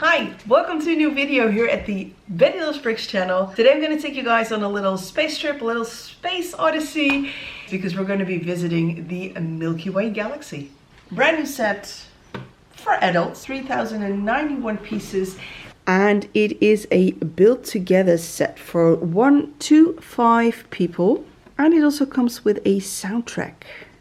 Hi, welcome to a new video here at the Betty Loves Bricks channel. Today I'm going to take you guys on a little space trip, a little space odyssey, because we're going to be visiting the Milky Way Galaxy. Brand new set for adults, 3,091 pieces. And it is a built together set for 1 to 5 people. And it also comes with a soundtrack.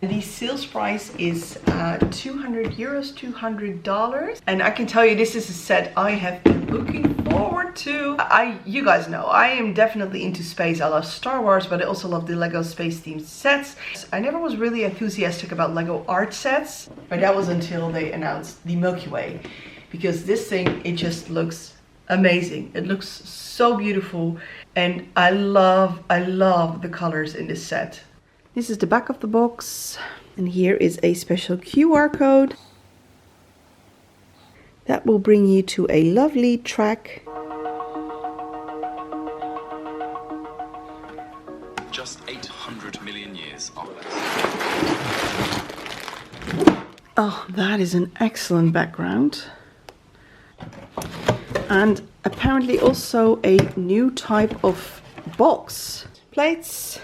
The sales price is €200, $200. And I can tell you this is a set I have been looking forward to. You guys know, I am definitely into space. I love Star Wars, but I also love the Lego space themed sets. I never was really enthusiastic about Lego art sets, but that was until they announced the Milky Way. Because this thing, it just looks amazing. It looks so beautiful. And I love the colors in this set. This is the back of the box, and here is a special QR code that will bring you to a lovely track. Just 800 million years after. Oh, that is an excellent background. And apparently also a new type of box. Plates.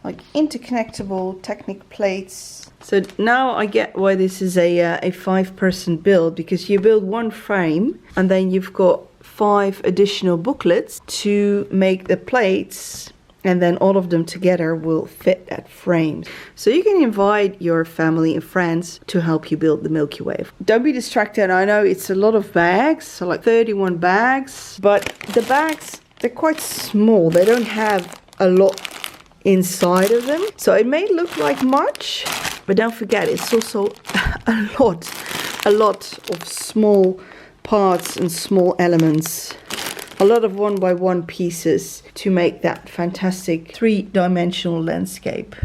Like interconnectable Technic plates. So now I get why this is a 5-person build, because you build one frame and then you've got 5 additional booklets to make the plates, and then all of them together will fit that frame. So you can invite your family and friends to help you build the Milky Way. Don't be distracted, I know it's a lot of bags, so like 31 bags, but the bags, they're quite small, they don't have a lot inside of them, so it may look like much, but don't forget it's also a lot of small parts and small elements, a lot of 1x1 pieces to make that fantastic 3-dimensional landscape.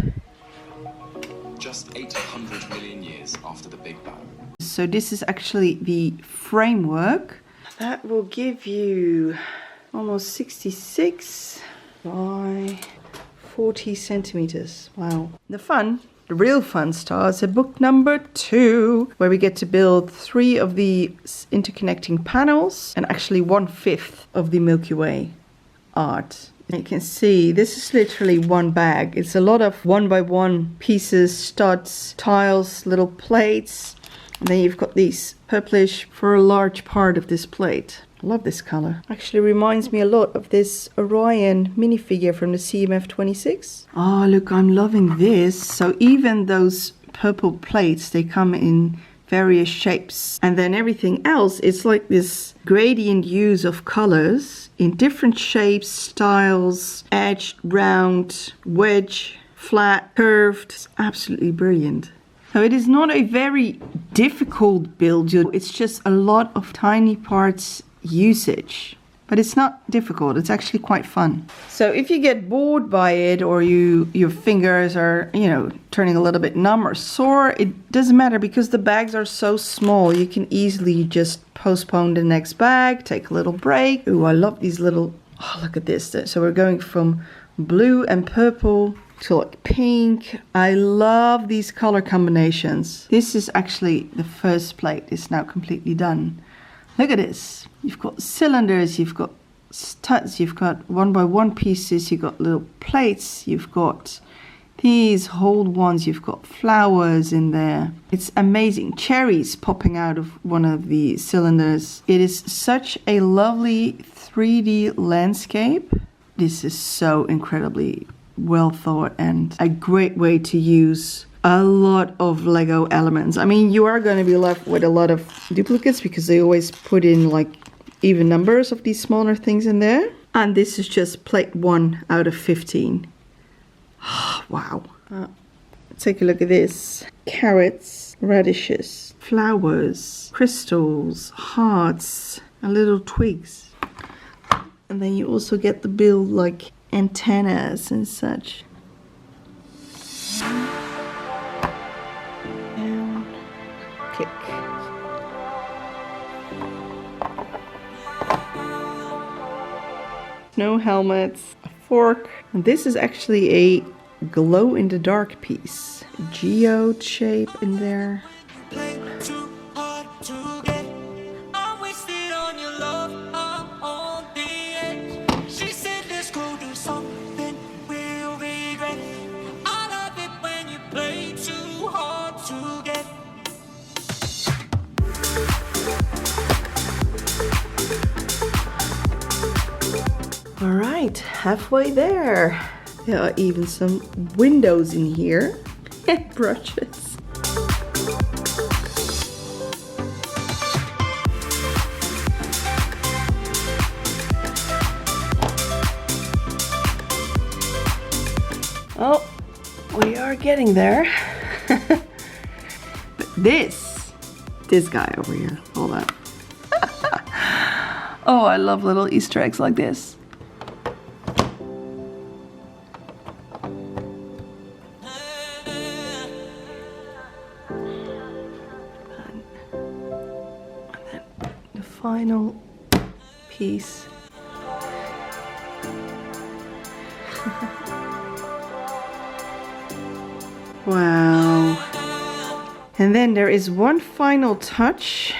Just 800 million years after the Big Bang. So this is actually the framework that will give you almost 66 by 40 centimeters. Wow. The real fun starts at book number 2, where we get to build 3 of the interconnecting panels and actually 1/5 of the Milky Way art. And you can see this is literally one bag. It's a lot of 1x1 pieces, studs, tiles, little plates. And then you've got these purplish for a large part of this plate. I love this color. Actually reminds me a lot of this Orion minifigure from the CMF 26. Oh, look, I'm loving this. So even those purple plates, they come in various shapes. And then everything else, it's like this gradient use of colors in different shapes, styles, edged, round, wedge, flat, curved. It's absolutely brilliant. So it is not a very difficult build. It's just a lot of tiny parts usage, but it's not difficult. It's actually quite fun. So if you get bored by it, or your fingers are, turning a little bit numb or sore, it doesn't matter, because the bags are so small. You can easily just postpone the next bag, take a little break. Ooh, I love these little, oh, look at this. So we're going from blue and purple to like pink. I love these color combinations. This is actually the first plate. It's now completely done. Look at this. You've got cylinders, you've got studs, you've got 1x1 pieces, you've got little plates, you've got these whole ones, you've got flowers in there. It's amazing. Cherries popping out of one of the cylinders. It is such a lovely 3D landscape. This is so incredibly well thought and a great way to use a lot of Lego elements. I mean, you are going to be left with a lot of duplicates, because they always put in like even numbers of these smaller things in there. And this is just plate 1 out of 15. Wow. Take a look at this. Carrots, radishes, flowers, crystals, hearts, and little twigs. And then you also get the build like antennas and such. Kick. Snow helmets, a fork. And this is actually a glow-in-the-dark piece. A geode shape in there. All right, halfway there. There are even some windows in here and brushes. Oh, we are getting there. But this guy over here, hold on. Oh, I love little Easter eggs like this. And then the final piece. Wow. And then there is one final touch.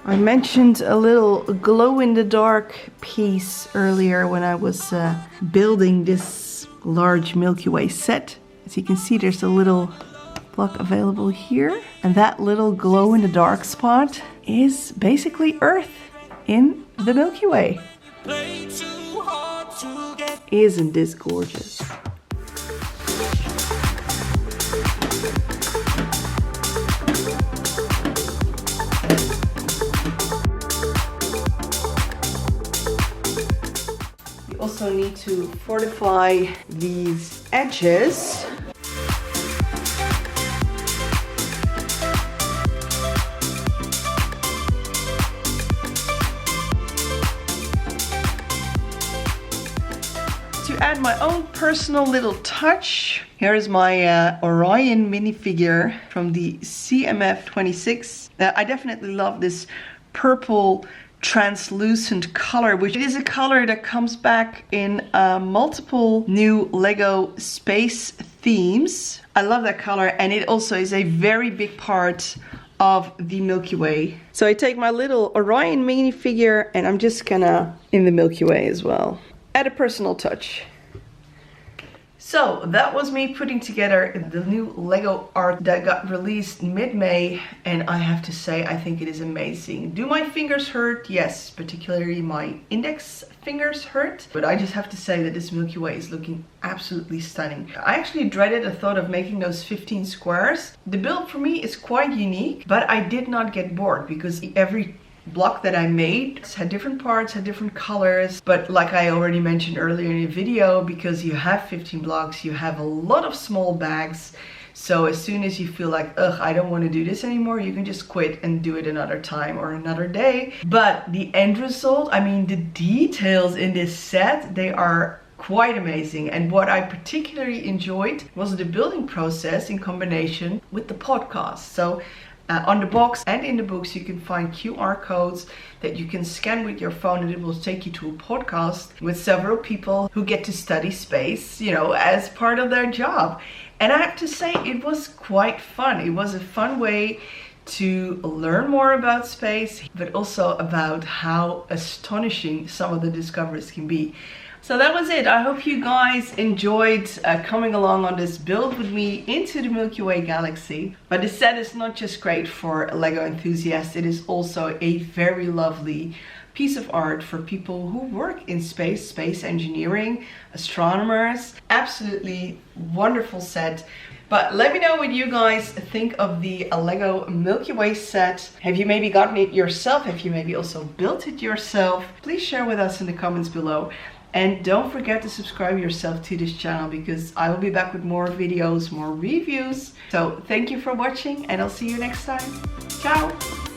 I mentioned a little glow-in-the-dark piece earlier when I was building this large Milky Way set. As you can see, there's a little block available here. And that little glow-in-the-dark spot is basically Earth in the Milky Way. Isn't this gorgeous? Also need to fortify these edges. To add my own personal little touch, here is my Orion minifigure from the CMF 26. I definitely love this purple translucent color, which is a color that comes back in multiple new Lego space themes. I love that color, and it also is a very big part of the Milky Way. So I take my little Orion minifigure and I'm just gonna in the Milky Way as well. Add a personal touch. So that was me putting together the new Lego art that got released mid-May, and I have to say I think it is amazing. Do my fingers hurt? Yes, particularly my index fingers hurt, but I just have to say that this Milky Way is looking absolutely stunning. I actually dreaded the thought of making those 15 squares. The build for me is quite unique, but I did not get bored because every block that I made had different parts, had different colors, but like I already mentioned earlier in the video, because you have 15 blocks, you have a lot of small bags. So as soon as you feel like, ugh, I don't want to do this anymore, you can just quit and do it another time or another day. But the end result, I mean, the details in this set, they are quite amazing. And what I particularly enjoyed was the building process in combination with the podcast. So on the box and in the books you can find QR codes that you can scan with your phone, and it will take you to a podcast with several people who get to study space, you know, as part of their job. And I have to say, it was quite fun. It was a fun way to learn more about space, but also about how astonishing some of the discoveries can be. So that was it. I hope you guys enjoyed coming along on this build with me into the Milky Way Galaxy. But the set is not just great for Lego enthusiasts, it is also a very lovely piece of art for people who work in space, space engineering, astronomers. Absolutely wonderful set. But let me know what you guys think of the Lego Milky Way set. Have you maybe gotten it yourself? Have you maybe also built it yourself? Please share with us in the comments below. And don't forget to subscribe yourself to this channel, because I will be back with more videos, more reviews. So thank you for watching, and I'll see you next time. Ciao!